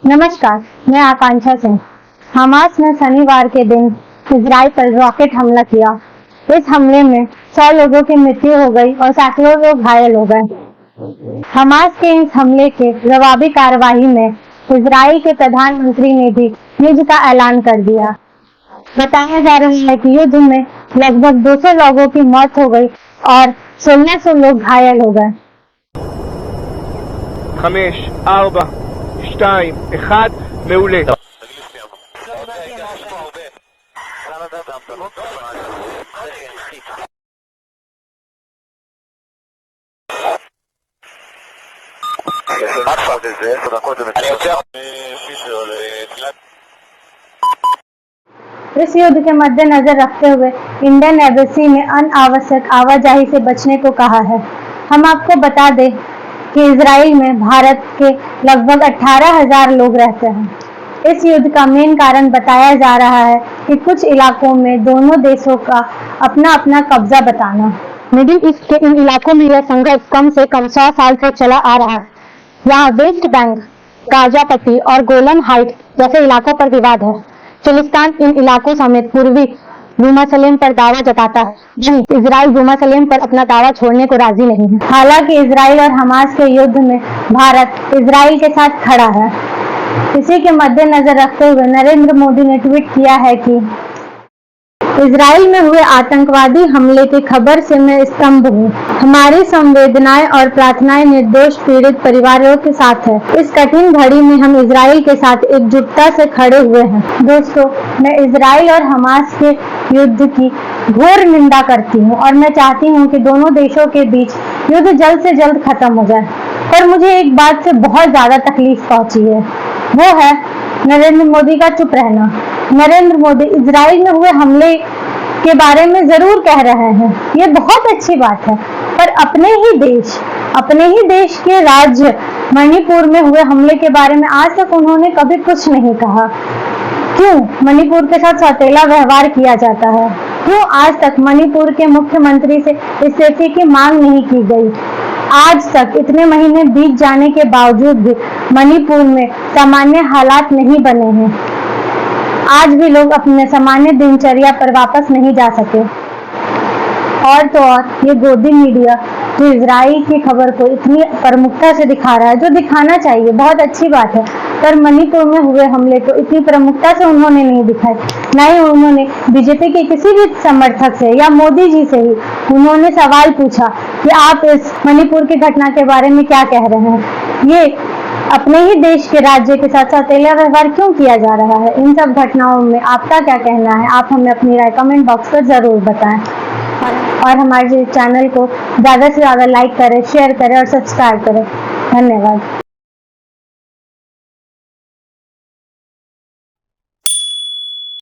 नमस्कार, मैं आकांक्षा सिंह। हमास ने शनिवार के दिन इजराइल पर रॉकेट हमला किया। इस हमले में 100 लोगों की मृत्यु हो गई और सैकड़ों लोग घायल हो गए। हमास के इस हमले के जवाबी कार्रवाई में इजराइल के प्रधानमंत्री ने भी युद्ध का ऐलान कर दिया। बताया जा रहा है कि युद्ध में लगभग 200 लोगों की मौत हो गई और 1600 लोग घायल हो गए। 5, 4, 2, 1, מעולה. इस युद्ध के मद्देनजर रखते हुए इंडियन एम्बेसी ने अनावश्यक आवाजाही से बचने को कहा है। हम आपको बता दें कि इजराइल में भारत के लगभग 18,000 लोग रहते हैं। इस युद्ध का मेन कारण बताया जा रहा है कि कुछ इलाकों में दोनों देशों का अपना अपना कब्जा बताना। मिडिल ईस्ट के इन इलाकों में यह संघर्ष कम से कम 100 साल से चला आ रहा है। यहाँ वेस्ट बैंक, गाजा पट्टी और गोलन हाइट जैसे इलाकों पर विवाद है। फिलिस्तीन इन इलाकों समेत पूर्वी यरूशलेम पर दावा जताता है, वहीं इजराइल यरूशलेम पर अपना दावा छोड़ने को राजी नहीं है। हालांकि इजराइल और हमास के युद्ध में भारत इजराइल के साथ खड़ा है। इसी के मद्देनजर रखते हुए नरेंद्र मोदी ने ट्वीट किया है कि इजराइल में हुए आतंकवादी हमले की खबर से मैं स्तंभ हूँ। हमारी संवेदनाएं और प्रार्थनाएं निर्दोष पीड़ित परिवारों के साथ है। इस कठिन घड़ी में हम इजराइल के साथ एकजुटता से खड़े हुए हैं। दोस्तों, मैं इजराइल और हमास के युद्ध की घोर निंदा करती हूँ और मैं चाहती हूँ कि दोनों देशों के बीच युद्ध जल्द से जल्द खत्म हो जाए। पर मुझे एक बात से बहुत ज्यादा तकलीफ पहुंची है, वो है नरेंद्र मोदी का चुप रहना। नरेंद्र मोदी इजराइल में हुए हमले के बारे में जरूर कह रहे हैं, ये बहुत अच्छी बात है, पर अपने ही देश के राज्य मणिपुर में हुए हमले के बारे में आज तक उन्होंने कभी कुछ नहीं कहा। क्यों मणिपुर के साथ सौतेला व्यवहार किया जाता है? क्यों आज तक मणिपुर के मुख्यमंत्री से इस्तीफे की मांग नहीं की गई? आज तक इतने महीने बीत जाने के बावजूद भी मणिपुर में सामान्य हालात नहीं बने हैं। आज भी लोग अपने सामान्य दिनचर्या पर वापस नहीं जा सके। और तो और ये गोदी मीडिया जो इजराइल की खबर को इतनी प्रमुखता से दिखा रहा है, जो दिखाना चाहिए, बहुत अच्छी बात है, पर मणिपुर में हुए हमले को इतनी प्रमुखता से उन्होंने नहीं दिखाई। न ही उन्होंने बीजेपी के किसी भी समर्थक से या मोदी जी से ही उन्होंने सवाल पूछा कि आप इस मणिपुर की घटना के बारे में क्या कह रहे हैं। ये अपने ही देश के राज्य के साथ सौतेला व्यवहार क्यों किया जा रहा है? इन सब घटनाओं में आपका क्या कहना है? आप हमें अपनी राय कमेंट बॉक्स पर जरूर बताएं और हमारे चैनल को ज़्यादा से ज़्यादा लाइक करें, शेयर करें और सब्सक्राइब करें। धन्यवाद।